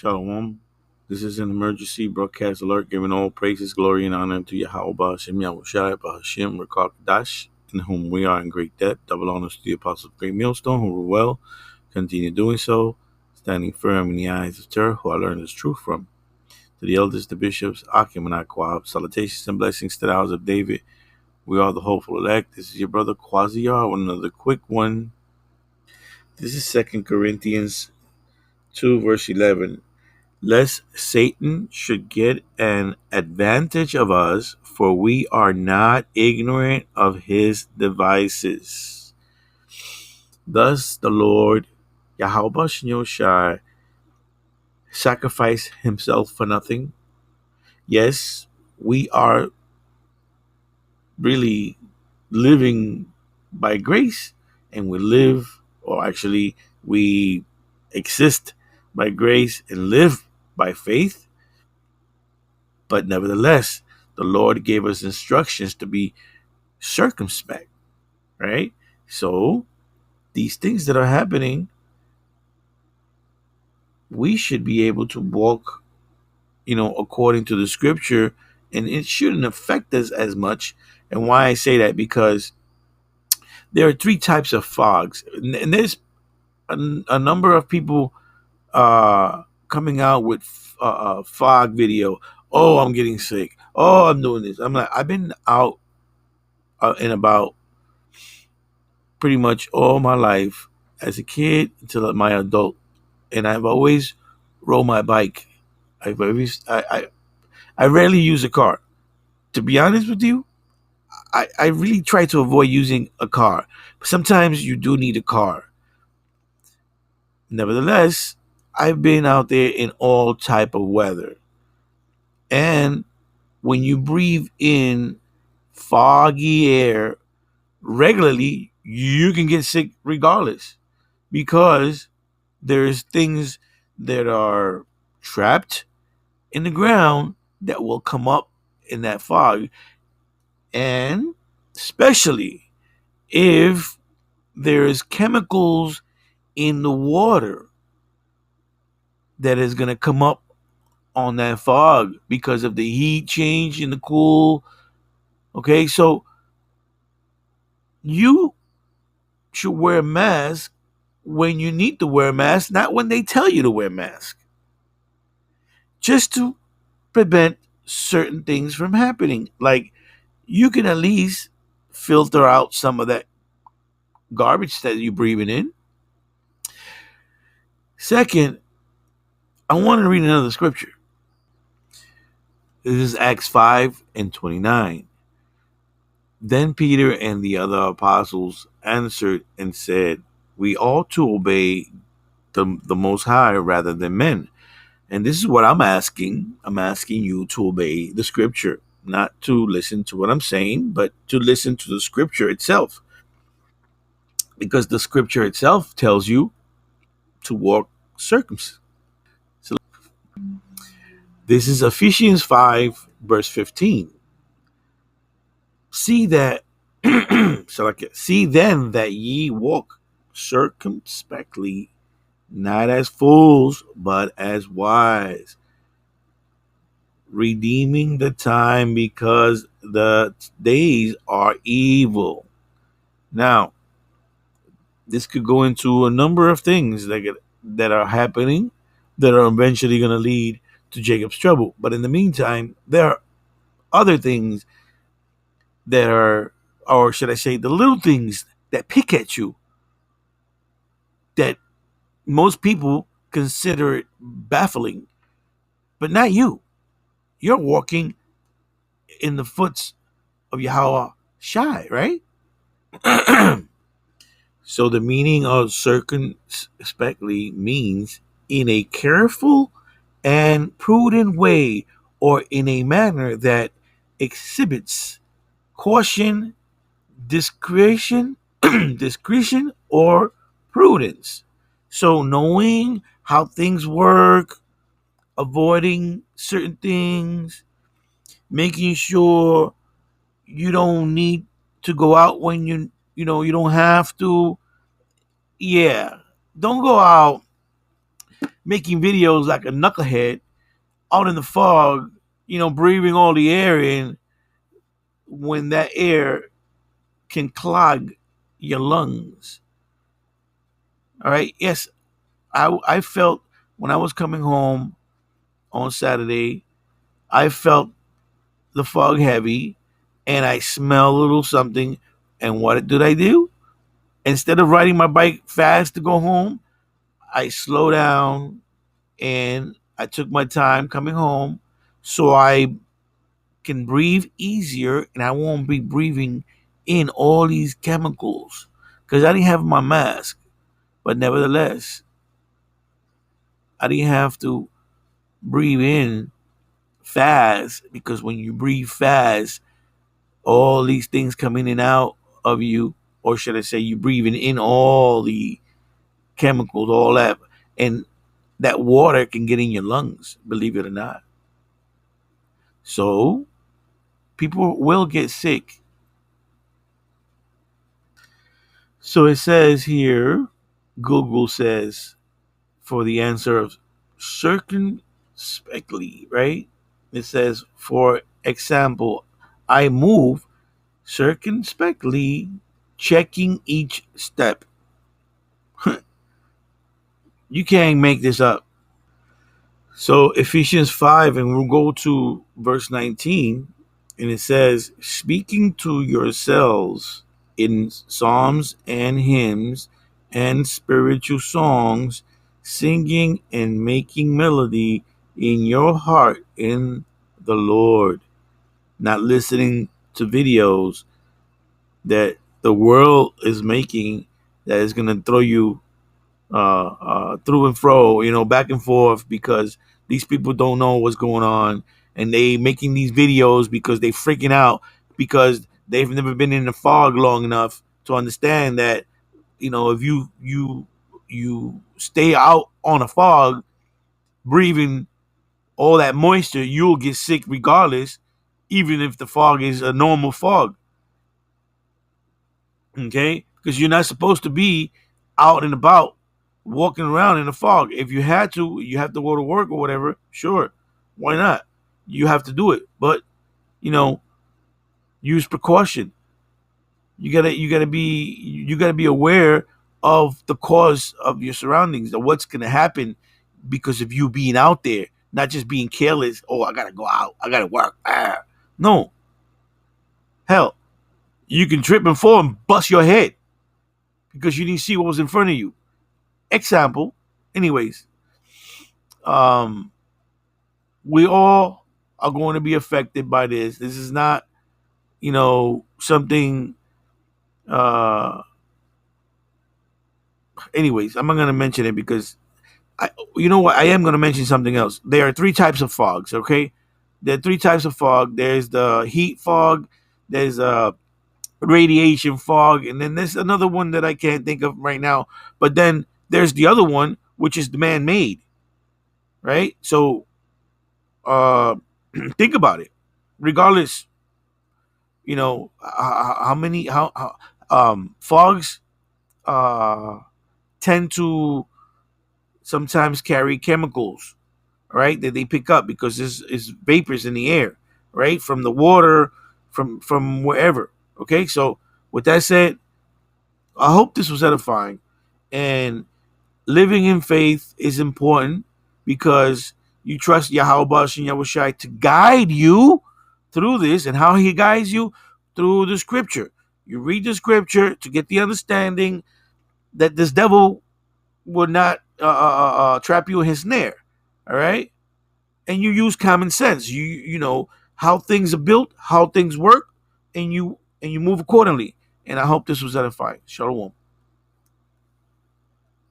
Shalom. This is an emergency broadcast alert giving all praises, glory, and honor to Yahweh Hashem Yahushai Bahashim Rekak in whom we are in great debt. Double honors to the apostles of Great Millstone, who rule well, continue doing so, standing firm in the eyes of Terror, who I learned this truth from. To the elders, the bishops, Akim and Aquab, salutations and blessings to the house of David. We are the hopeful elect. This is your brother Quasiar with another quick one. This is 2 Corinthians 2, verse 11. Lest Satan should get an advantage of us, for we are not ignorant of his devices. Thus the Lord Yahweh Shai sacrificed himself for nothing. Yes, we are really living by grace, and we exist by grace and live by faith. But nevertheless, the Lord gave us instructions to be circumspect, right? So these things that are happening, we should be able to walk, according to the scripture, and it shouldn't affect us as much. And why I say that, because there are three types of fogs, and there's a number of people coming out with fog video. Oh, I'm getting sick. Oh, I'm doing this. I'm like, I've been out and about pretty much all my life, as a kid until my adult, and I've always rode my bike. I rarely use a car. To be honest with you, I really try to avoid using a car. But sometimes you do need a car. Nevertheless, I've been out there in all type of weather. And when you breathe in foggy air regularly, you can get sick regardless, because there's things that are trapped in the ground that will come up in that fog. And especially if there's chemicals in the water that is going to come up on that fog because of the heat change in the cool. Okay, so you should wear a mask when you need to wear a mask, not when they tell you to wear a mask, just to prevent certain things from happening. Like, you can at least filter out some of that garbage that you're breathing in. Second, I want to read another scripture. This is Acts 5:29. Then Peter and the other apostles answered and said, we ought to obey the Most High rather than men. And this is what I'm asking. I'm asking you to obey the scripture, not to listen to what I'm saying, but to listen to the scripture itself. Because the scripture itself tells you to walk circumspect. So this is Ephesians 5, verse 15. See then that ye walk circumspectly, not as fools, but as wise, redeeming the time, because the days are evil. Now, this could go into a number of things that are happening that are eventually going to lead to Jacob's trouble. But in the meantime, there are other things that are, or should I say, the little things that pick at you, that most people consider it baffling, but not you. You're walking in the footsteps of Yahweh Shai, right? So the meaning of circumspectly means in a careful and prudent way, or in a manner that exhibits caution, discretion, discretion, or prudence. So knowing how things work, avoiding certain things, making sure you don't need to go out when you don't have to. Yeah, don't go out making videos like a knucklehead out in the fog, breathing all the air in when that air can clog your lungs. All right. Yes, I felt when I was coming home on Saturday, I felt the fog heavy and I smelled a little something. And what did I do? Instead of riding my bike fast to go home, I slowed down and I took my time coming home so I can breathe easier and I won't be breathing in all these chemicals because I didn't have my mask. But nevertheless, I didn't have to breathe in fast because when you breathe fast, all these things come in and out of you, or should I say, you breathing in all the chemicals, all that, and that water can get in your lungs, believe it or not. So people will get sick. So it says here, Google says for the answer of circumspectly, right? It says, for example, I move circumspectly, checking each step. You can't make this up. So Ephesians 5, and we'll go to verse 19, and it says, speaking to yourselves in psalms and hymns and spiritual songs, singing and making melody in your heart in the Lord. Not listening to videos that the world is making that is going to throw you through and fro, back and forth, because these people don't know what's going on, and they making these videos because they freaking out because they've never been in the fog long enough to understand that if you stay out on a fog breathing all that moisture, you'll get sick regardless, even if the fog is a normal fog. Okay, because you're not supposed to be out and about walking around in the fog. If you had to, you have to go to work or whatever, sure, why not? You have to do it, but use precaution. You gotta be aware of the cause of your surroundings, of what's gonna happen because of you being out there, not just being careless. Oh, I gotta go out, I gotta work. No, hell, you can trip and fall and bust your head because you didn't see what was in front of you. Example. Anyways, we all are going to be affected by this. This is not, something. Anyways, I'm not going to mention it because you know what? I am going to mention something else. There are three types of fogs. Okay, there are three types of fog. There's the heat fog. There's radiation fog, and then there's another one that I can't think of right now. But then there's the other one, which is the man-made, right? So think about it. Regardless, how many how fogs tend to sometimes carry chemicals, right? That they pick up because there's vapors in the air, right? From the water, from wherever. Okay, so with that said, I hope this was edifying. And living in faith is important because you trust Yahweh and Yahushai to guide you through this, and how he guides you through the scripture. You read the scripture to get the understanding that this devil would not trap you in his snare. All right, and you use common sense. You know how things are built, how things work, and you move accordingly. And I hope this was edifying. Shalom.